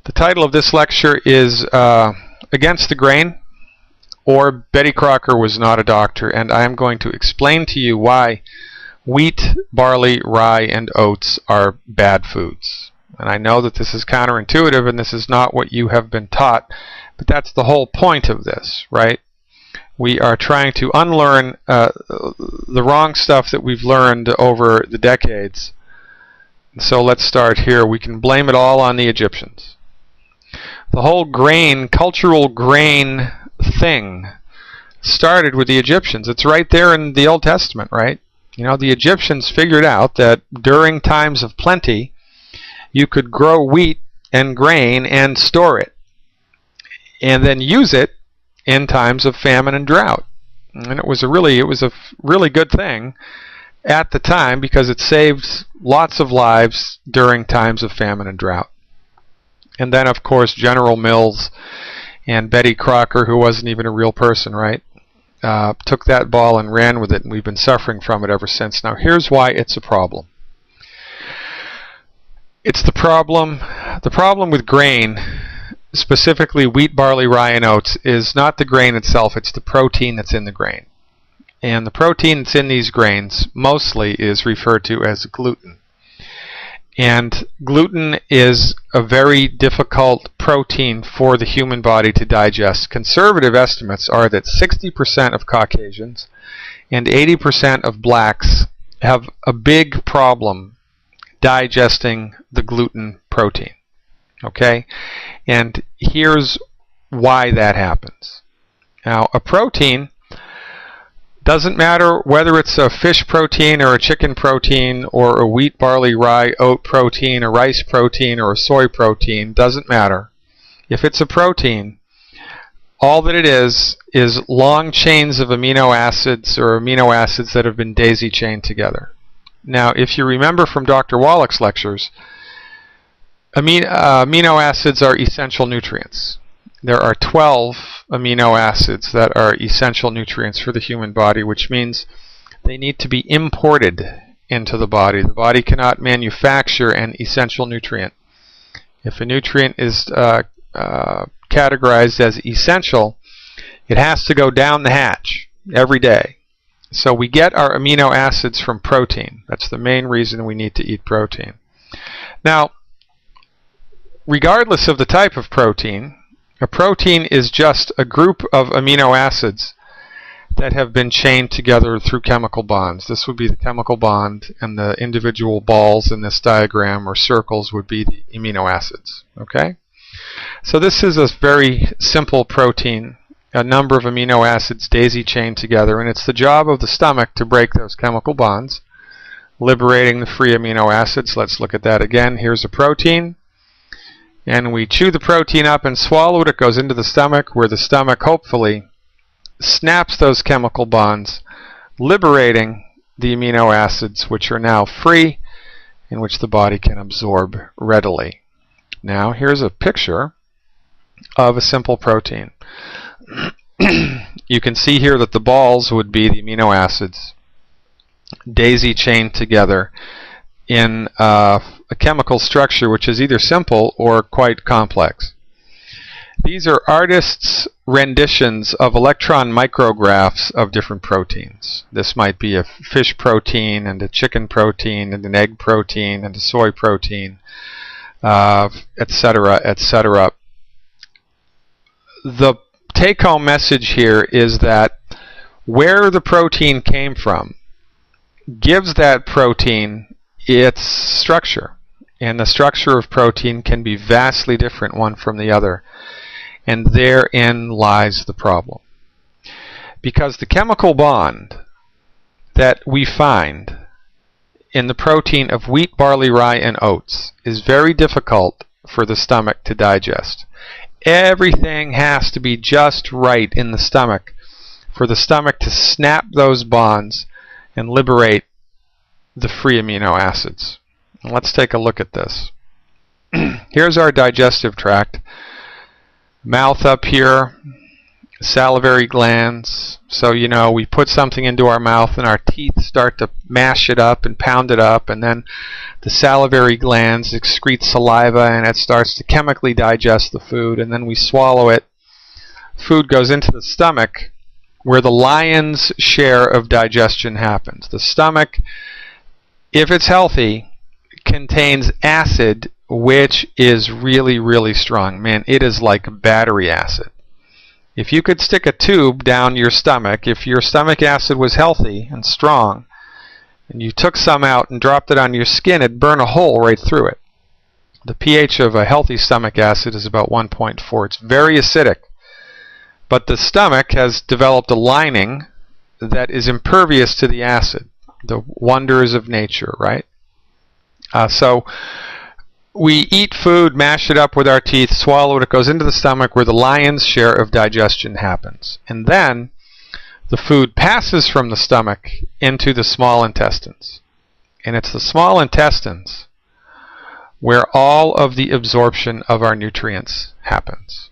The title of this lecture is Against the Grain, or Betty Crocker Was Not a Doctor, and I am going to explain to you why wheat, barley, rye, and oats are bad foods. And I know that this is counterintuitive and this is not what you have been taught, but that's the whole point of this, right? We are trying to unlearn the wrong stuff that we've learned over the decades. So let's start here. We can blame it all on the Egyptians. The whole grain, cultural grain thing started with the Egyptians. It's right there in the Old Testament, right? You know, the Egyptians figured out that during times of plenty, you could grow wheat and grain and store it, and then use it in times of famine and drought. And it was a really good thing at the time because it saved lots of lives during times of famine and drought. And then, of course, General Mills and Betty Crocker, who wasn't even a real person, right, took that ball and ran with it, and we've been suffering from it ever since. Now, here's why it's a problem. It's the problem with grain, specifically wheat, barley, rye, and oats, is not the grain itself, it's the protein that's in the grain. And the protein that's in these grains mostly is referred to as gluten. And gluten is a very difficult protein for the human body to digest. Conservative estimates are that 60% of Caucasians and 80% of blacks have a big problem digesting the gluten protein. Okay? And here's why that happens. Now, a protein doesn't matter whether it's a fish protein or a chicken protein or a wheat, barley, rye, oat protein, a rice protein, or a soy protein, doesn't matter. If it's a protein, all that it is long chains of amino acids or amino acids that have been daisy-chained together. Now, if you remember from Dr. Wallach's lectures, amino acids are essential nutrients. There are 12 amino acids that are essential nutrients for the human body, which means they need to be imported into the body. The body cannot manufacture an essential nutrient. If a nutrient is categorized as essential, it has to go down the hatch every day. So we get our amino acids from protein. That's the main reason we need to eat protein. Now, regardless of the type of protein, a protein is just a group of amino acids that have been chained together through chemical bonds. This would be the chemical bond, and the individual balls in this diagram or circles would be the amino acids. Okay? So this is a very simple protein, a number of amino acids daisy-chained together, and it's the job of the stomach to break those chemical bonds, liberating the free amino acids. Let's look at that again. Here's a protein. And we chew the protein up and swallow it. It goes into the stomach, where the stomach hopefully snaps those chemical bonds, liberating the amino acids, which are now free and which the body can absorb readily. Now, here's a picture of a simple protein. You can see here that the balls would be the amino acids daisy-chained together in a chemical structure which is either simple or quite complex. These are artists' renditions of electron micrographs of different proteins. This might be a fish protein and a chicken protein and an egg protein and a soy protein, etc., etc. The take-home message here is that where the protein came from gives that protein its structure, and the structure of protein can be vastly different one from the other, and therein lies the problem. Because the chemical bond that we find in the protein of wheat, barley, rye, and oats is very difficult for the stomach to digest. Everything has to be just right in the stomach for the stomach to snap those bonds and liberate the free amino acids. Let's take a look at this. Here's our digestive tract. Mouth up here, salivary glands. So, we put something into our mouth and our teeth start to mash it up and pound it up, and then the salivary glands excrete saliva and it starts to chemically digest the food, and then we swallow it. Food goes into the stomach where the lion's share of digestion happens. The stomach, if it's healthy, contains acid, which is really, really strong. Man, it is like battery acid. If you could stick a tube down your stomach, if your stomach acid was healthy and strong, and you took some out and dropped it on your skin, it'd burn a hole right through it. The pH of a healthy stomach acid is about 1.4. It's very acidic. But the stomach has developed a lining that is impervious to the acid. The wonders of nature, right? So we eat food, mash it up with our teeth, swallow it, it goes into the stomach where the lion's share of digestion happens. And then the food passes from the stomach into the small intestines. And it's the small intestines where all of the absorption of our nutrients happens.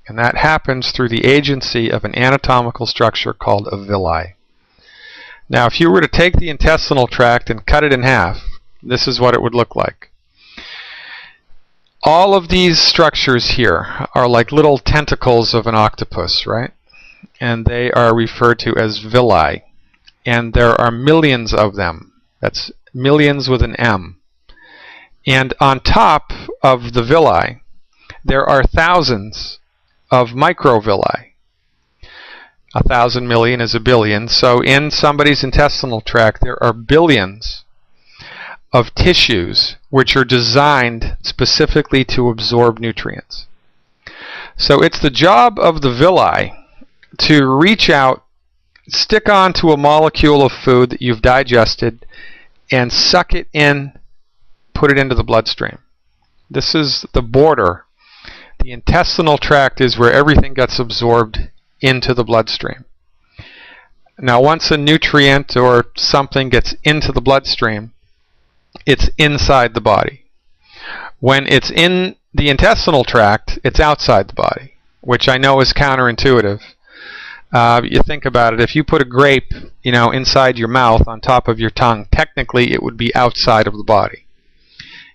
And that happens through the agency of an anatomical structure called a villi. Now, if you were to take the intestinal tract and cut it in half, this is what it would look like. All of these structures here are like little tentacles of an octopus, right? And they are referred to as villi. And there are millions of them. That's millions with an M. And on top of the villi, there are thousands of microvilli. 1,000 million is a billion. So in somebody's intestinal tract, there are billions of tissues which are designed specifically to absorb nutrients. So it's the job of the villi to reach out, stick onto a molecule of food that you've digested, and suck it in, put it into the bloodstream. This is the border. The intestinal tract is where everything gets absorbed into the bloodstream. Now, once a nutrient or something gets into the bloodstream, it's inside the body. When it's in the intestinal tract, it's outside the body, which I know is counterintuitive. You think about it, if you put a grape, inside your mouth on top of your tongue, technically it would be outside of the body.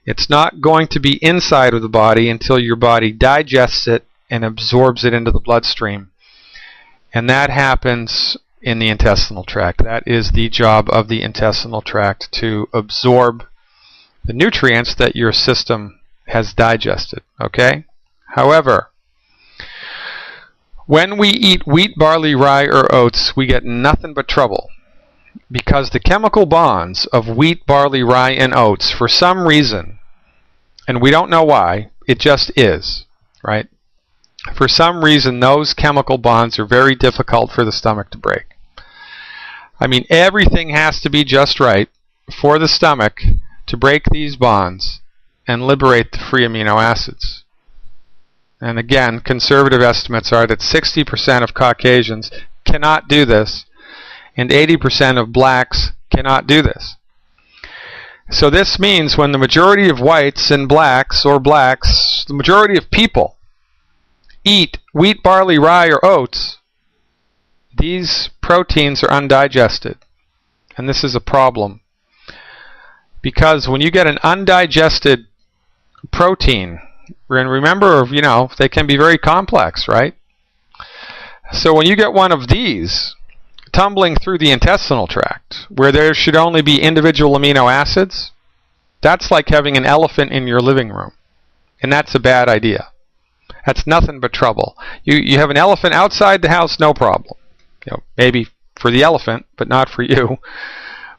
It's not going to be inside of the body until your body digests it and absorbs it into the bloodstream. And that happens in the intestinal tract. That is the job of the intestinal tract, to absorb the nutrients that your system has digested. Okay? However, when we eat wheat, barley, rye, or oats, we get nothing but trouble. Because the chemical bonds of wheat, barley, rye, and oats, for some reason, and we don't know why, it just is, right? For some reason, those chemical bonds are very difficult for the stomach to break. I mean, everything has to be just right for the stomach to break these bonds and liberate the free amino acids. And again, conservative estimates are that 60% of Caucasians cannot do this, and 80% of blacks cannot do this. So this means when the majority of whites and blacks, or blacks, the majority of people eat wheat, barley, rye, or oats, these proteins are undigested. And this is a problem. Because when you get an undigested protein, and remember, they can be very complex, right? So when you get one of these tumbling through the intestinal tract, where there should only be individual amino acids, that's like having an elephant in your living room. And that's a bad idea. That's nothing but trouble. You have an elephant outside the house, no problem. Maybe for the elephant, but not for you.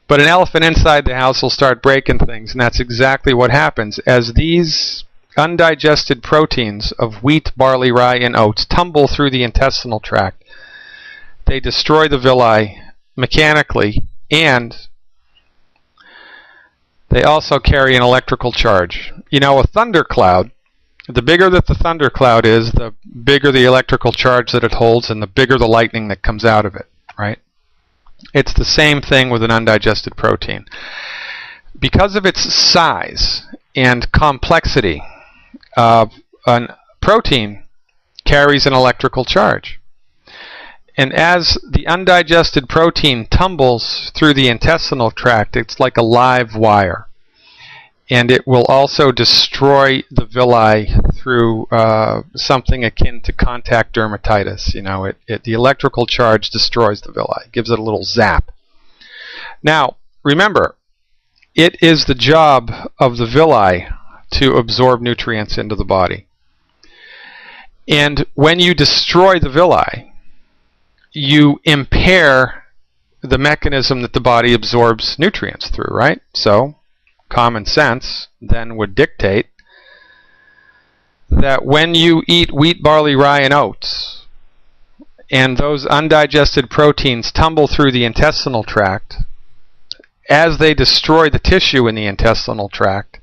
But an elephant inside the house will start breaking things, and that's exactly what happens. As these undigested proteins of wheat, barley, rye, and oats tumble through the intestinal tract, they destroy the villi mechanically, and they also carry an electrical charge. A thundercloud, the bigger that the thundercloud is, the bigger the electrical charge that it holds, and the bigger the lightning that comes out of it, right? It's the same thing with an undigested protein. Because of its size and complexity, a protein carries an electrical charge. And as the undigested protein tumbles through the intestinal tract, it's like a live wire. And it will also destroy the villi through something akin to contact dermatitis. You know, the electrical charge destroys the villi, gives it a little zap. Now, remember, it is the job of the villi to absorb nutrients into the body. And when you destroy the villi, you impair the mechanism that the body absorbs nutrients through, right? So, common sense then would dictate that when you eat wheat, barley, rye, and oats, and those undigested proteins tumble through the intestinal tract, as they destroy the tissue in the intestinal tract,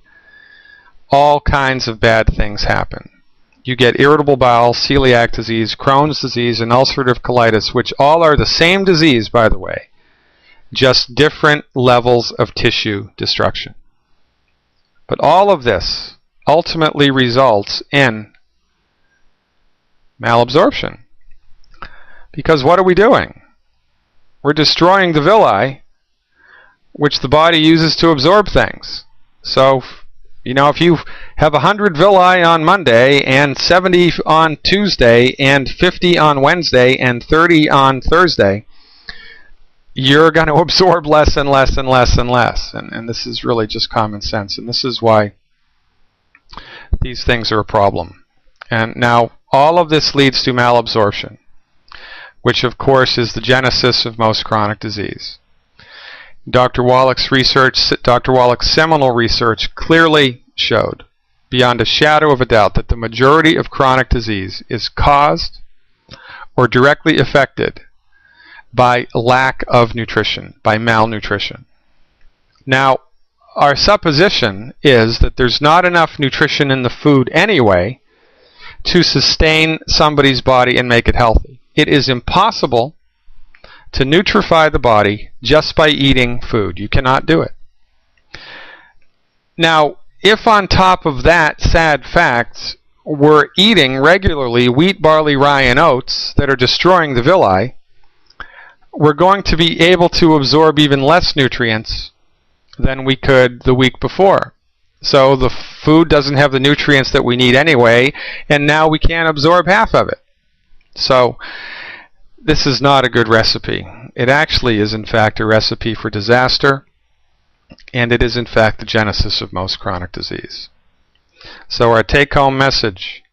all kinds of bad things happen. You get irritable bowel, celiac disease, Crohn's disease, and ulcerative colitis, which all are the same disease, by the way, just different levels of tissue destruction. But all of this ultimately results in malabsorption. Because what are we doing? We're destroying the villi, which the body uses to absorb things. So, you know, if you have 100 villi on Monday, and 70 on Tuesday, and 50 on Wednesday, and 30 on Thursday, you're going to absorb less and less and less and less. And this is really just common sense. And this is why these things are a problem. And now, all of this leads to malabsorption, which of course is the genesis of most chronic disease. Dr. Wallach's seminal research clearly showed, beyond a shadow of a doubt, that the majority of chronic disease is caused or directly affected by lack of nutrition, by malnutrition. Now, our supposition is that there's not enough nutrition in the food anyway to sustain somebody's body and make it healthy. It is impossible to nutrify the body just by eating food. You cannot do it. Now, if on top of that sad fact, we're eating regularly wheat, barley, rye, and oats that are destroying the villi, we're going to be able to absorb even less nutrients than we could the week before. So the food doesn't have the nutrients that we need anyway, and now we can't absorb half of it. So this is not a good recipe. It actually is, in fact, a recipe for disaster, and it is, in fact, the genesis of most chronic disease. So our take-home message: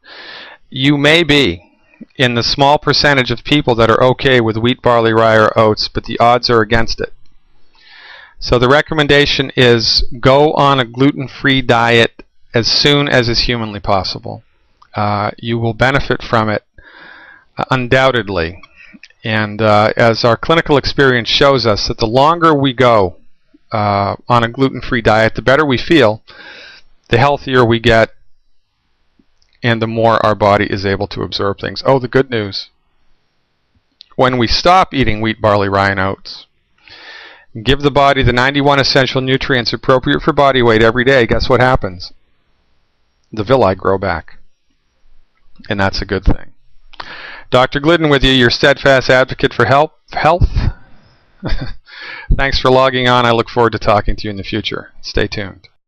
you may be in the small percentage of people that are okay with wheat, barley, rye, or oats, but the odds are against it. So the recommendation is go on a gluten-free diet as soon as is humanly possible. You will benefit from it undoubtedly. And as our clinical experience shows us, that the longer we go on a gluten-free diet, the better we feel, the healthier we get, and the more our body is able to absorb things. Oh, the good news: when we stop eating wheat, barley, rye, and oats, give the body the 91 essential nutrients appropriate for body weight every day, guess what happens? The villi grow back. And that's a good thing. Dr. Glidden with you, your steadfast advocate for health. Thanks for logging on. I look forward to talking to you in the future. Stay tuned.